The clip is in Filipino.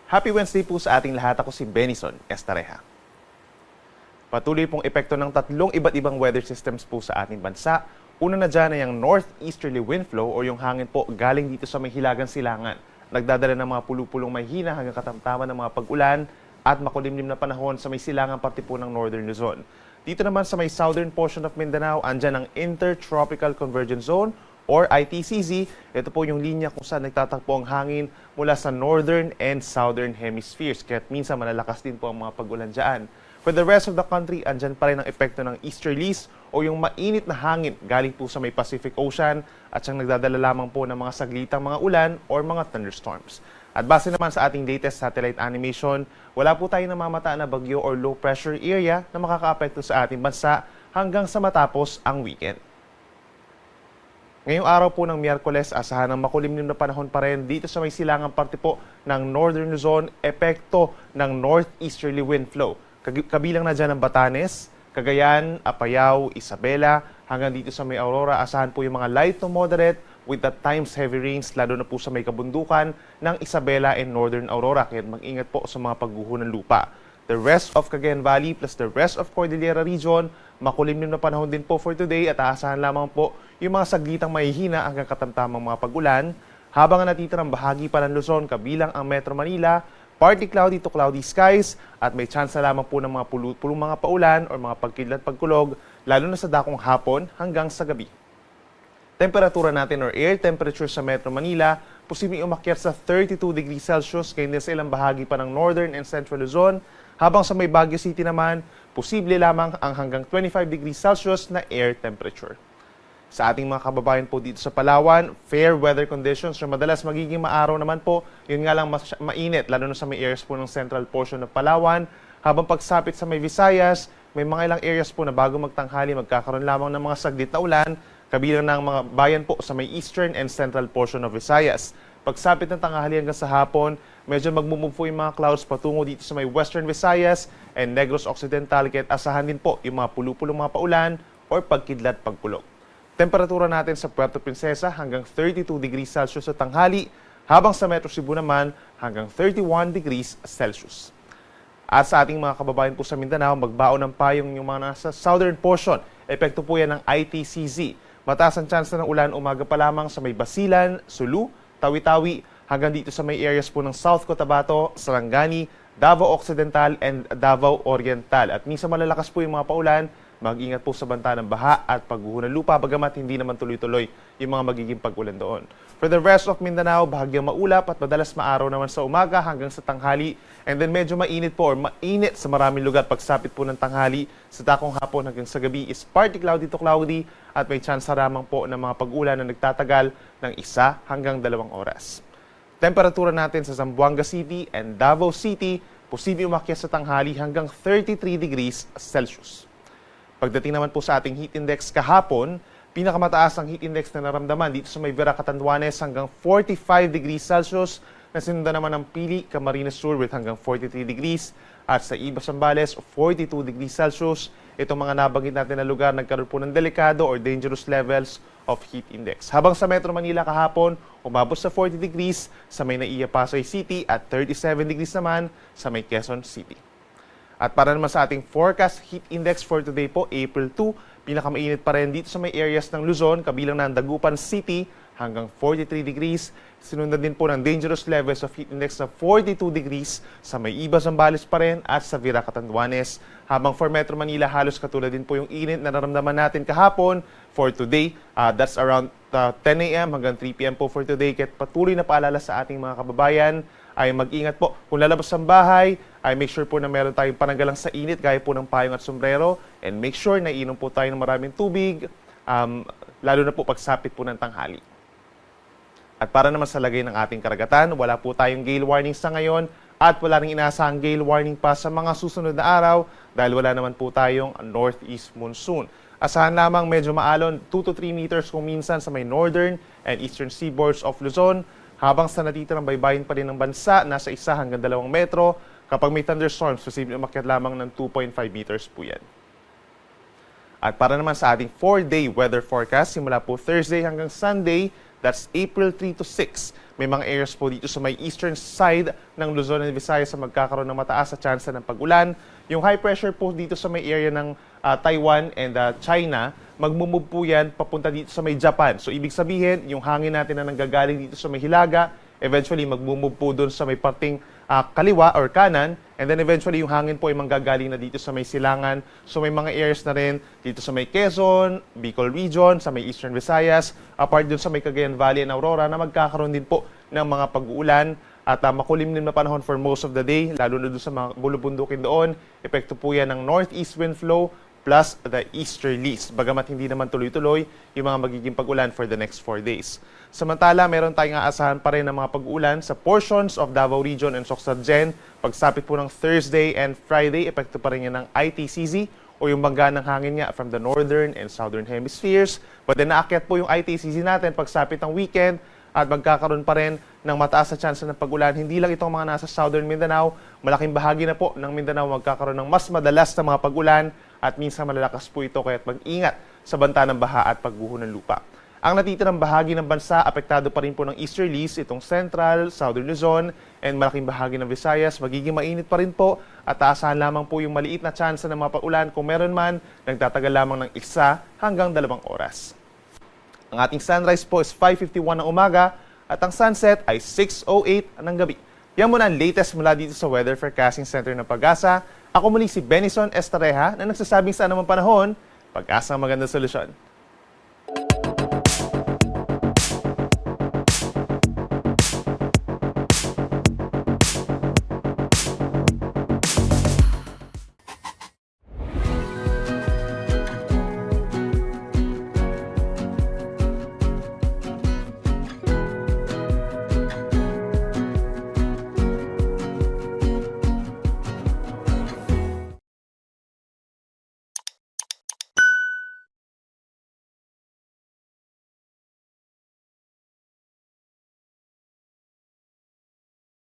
Happy Wednesday po sa ating lahat. Ako si Benison Estareja. Patuloy pong epekto ng tatlong iba't ibang weather systems po sa ating bansa. Una na dyan ay ang northeasterly wind flow o yung hangin po galing dito sa may hilagang silangan. Nagdadala ng mga pulupulong mahina hanggang katamtaman ng mga pag-ulan at makulimlim na panahon sa may silangang parte po ng northern Luzon. Dito naman sa may southern portion of Mindanao, andyan ang Intertropical Convergence Zone or ITCZ. Ito po yung linya kung saan nagtatakbo ang hangin mula sa northern and southern hemispheres. Kaya't minsan malalakas din po ang mga pag-ulan dyan. For the rest of the country, andyan pa rin ang epekto ng easterlies o yung mainit na hangin galing po sa may Pacific Ocean at siyang nagdadala lamang po ng mga saglitang mga ulan or mga thunderstorms. At base naman sa ating latest satellite animation, wala po tayong namamataan na bagyo or low pressure area na makakaapekto sa ating bansa hanggang sa matapos ang weekend. Ngayong araw po ng Miyerkules, asahan ng makulimlim na panahon pa rin dito sa may silangang parte po ng Northern Luzon, epekto ng northeasterly wind flow. Kabilang na dyan ang Batanes, Cagayan, Apayao, Isabela, hanggang dito sa may Aurora, asahan po yung mga light to moderate with at times heavy rains, lalo na po sa may kabundukan ng Isabela and Northern Aurora. Kaya mag-ingat po sa mga pagguho ng lupa. The rest of Cagayan Valley plus the rest of Cordillera Region, makulimlim na panahon din po for today at aasahan lamang po yung mga saglitang mahihina hanggang katamtamang mga pag-ulan. Habang natitirang bahagi pa ng Luzon, kabilang ang Metro Manila, partly cloudy to cloudy skies at may chance na lamang po ng mga pulong mga paulan or mga pagkidlat pagkulog, lalo na sa dakong hapon hanggang sa gabi. Temperatura natin or air temperature sa Metro Manila, posibleng umakyat sa 32 degrees Celsius, ngayon din sa ilang bahagi pa ng Northern and Central Luzon. Habang sa may Baguio City naman, posible lamang ang hanggang 25 degrees Celsius na air temperature. Sa ating mga kababayan po dito sa Palawan, fair weather conditions or madalas magiging maaraw naman po, yun nga lang mainit, lalo na sa may areas po ng central portion ng Palawan. Habang pagsapit sa may Visayas, may mga ilang areas po na bago magtanghali, magkakaroon lamang ng mga saglit na ulan, kabilang ng mga bayan po sa may eastern and central portion of Visayas. Pagsapit ng tanghali hanggang sa hapon, medyo magmumove po yung mga clouds patungo dito sa may western Visayas and Negros Occidental, kaya't asahan din po yung mga pulupulong mga paulan or pagkidlat pagkulog. Temperatura natin sa Puerto Princesa hanggang 32 degrees Celsius sa tanghali, habang sa Metro Cebu naman hanggang 31 degrees Celsius. At sa ating mga kababayan po sa Mindanao, magbaon ng payong yung mga nasa southern portion. Epekto po yan ng ITCZ. Mataas ang chance na ng ulan umaga pa lamang sa may Basilan, Sulu, Tawi-Tawi, hanggang dito sa may areas po ng South Cotabato, Sarangani, Davao Occidental, and Davao Oriental. At minsan malalakas po yung mga paulan, mag-ingat po sa banta ng baha at pagguho ng lupa, bagamat hindi naman tuloy-tuloy yung mga magiging pag-ulan doon. For the rest of Mindanao, bahagyang maulap at madalas maaraw naman sa umaga hanggang sa tanghali. And then medyo mainit po or mainit sa maraming lugar pagsapit po ng tanghali. Sa dakong hapon hanggang sa gabi is partly cloudy to cloudy at may chance lamang po ng mga pag-ulan na nagtatagal ng 1 hanggang 2 oras. Temperatura natin sa Zamboanga City and Davao City, posibleng umakyat sa tanghali hanggang 33 degrees Celsius. Pagdating naman po sa ating heat index kahapon, pinakamataas ang heat index na naramdaman dito sa may Vera Catanduanes hanggang 45 degrees Celsius, na sinundan naman ng Pili, Camarines Sur with hanggang 43 degrees, at sa Iba Zambales 42 degrees Celsius. Itong mga nabanggit natin na lugar nagkaroon po ng delikado or dangerous levels of heat index. Habang sa Metro Manila kahapon, umabot sa 40 degrees sa may Naiya Pasay City at 37 degrees naman sa may Quezon City. At para naman sa ating forecast heat index for today po, April 2, pinakamainit pa rin dito sa may areas ng Luzon, kabilang ng Dagupan City hanggang 43 degrees. Sinundan din po ng dangerous levels of heat index na 42 degrees sa may Iba Zambales pa rin at sa Vera Catanduanes. Habang for Metro Manila, halos katulad din po yung init na naramdaman natin kahapon for today. That's around 10 a.m. hanggang 3 p.m. po for today. Kaya patuloy na paalala sa ating mga kababayan ay mag-ingat po. Kung lalabas ng bahay, ay make sure po na meron tayong pananggalang sa init, gaya po ng payong at sombrero. And make sure na inom po tayo ng maraming tubig, lalo na po pagsapit po ng tanghali. At para naman sa lagay ng ating karagatan, wala po tayong gale warning sa ngayon at wala ring inaasahang gale warning pa sa mga susunod na araw dahil wala naman po tayong northeast monsoon. Asahan lamang medyo maalon 2 to 3 meters kung minsan sa may northern and eastern seaboards of Luzon, habang sa natitirang baybayin pa rin ng bansa, nasa 1 hanggang 2 metro. Kapag may thunderstorms, posibleng umakyat lamang ng 2.5 meters po yan. At para naman sa ating 4-day weather forecast, simula po Thursday hanggang Sunday, That's April 3 to 6. May mga areas po dito sa may eastern side ng Luzon and Visayas sa magkakaroon ng mataas na tsansa ng pag-ulan. Yung high pressure po dito sa may area ng Taiwan and China, magmumove po yan papunta dito sa may Japan. So ibig sabihin, yung hangin natin na nanggagaling dito sa may Hilaga, eventually magmumove po doon sa may parting kaliwa or kanan, and then eventually yung hangin po ay manggagaling na dito sa may Silangan. So may mga areas na rin dito sa may Quezon, Bicol Region, sa may Eastern Visayas, apart dun sa may Cagayan Valley and Aurora na magkakaroon din po ng mga pag-uulan at makulim din na panahon for most of the day, lalo na doon sa mga bulubundukin doon. Epekto po yan ng northeast wind flow plus the easterlies. Bagamat hindi naman tuloy-tuloy yung mga magiging pag-ulan for the next 4 days. Samantala, meron tayong aasahan pa rin ng mga pag-ulan sa portions of Davao Region and Socsagen. Pagsapit po ng Thursday and Friday, epekto pa rin yan ng ITCZ o yung bangga ng hangin nga from the northern and southern hemispheres. But then naakyat po yung ITCZ natin pagsapit ng weekend at magkakaroon pa rin ng mataas na chance ng pag-ulan. Hindi lang itong mga nasa southern Mindanao, malaking bahagi na po ng Mindanao magkakaroon ng mas madalas na mga pag-ulan at minsan malalakas po ito kaya't mag-ingat sa banta ng baha at pagguho ng lupa. Ang natitirang bahagi ng bansa, apektado pa rin po ng easterlies, itong central, southern Luzon, and malaking bahagi ng Visayas. Magiging mainit pa rin po at aasahan lamang po yung maliit na chance ng mga pag-ulan. Kung meron man, nagtatagal lamang ng 1 hanggang 2 oras. Ang ating sunrise po is 5:51 ng umaga at ang sunset ay 6:08 ng gabi. Yan muna ang latest mula dito sa Weather Forecasting Center ng Pag-asa. Ako muli si Benison Estareja na nagsasabing sa anumang panahon, Pag-asa ang magandang solusyon.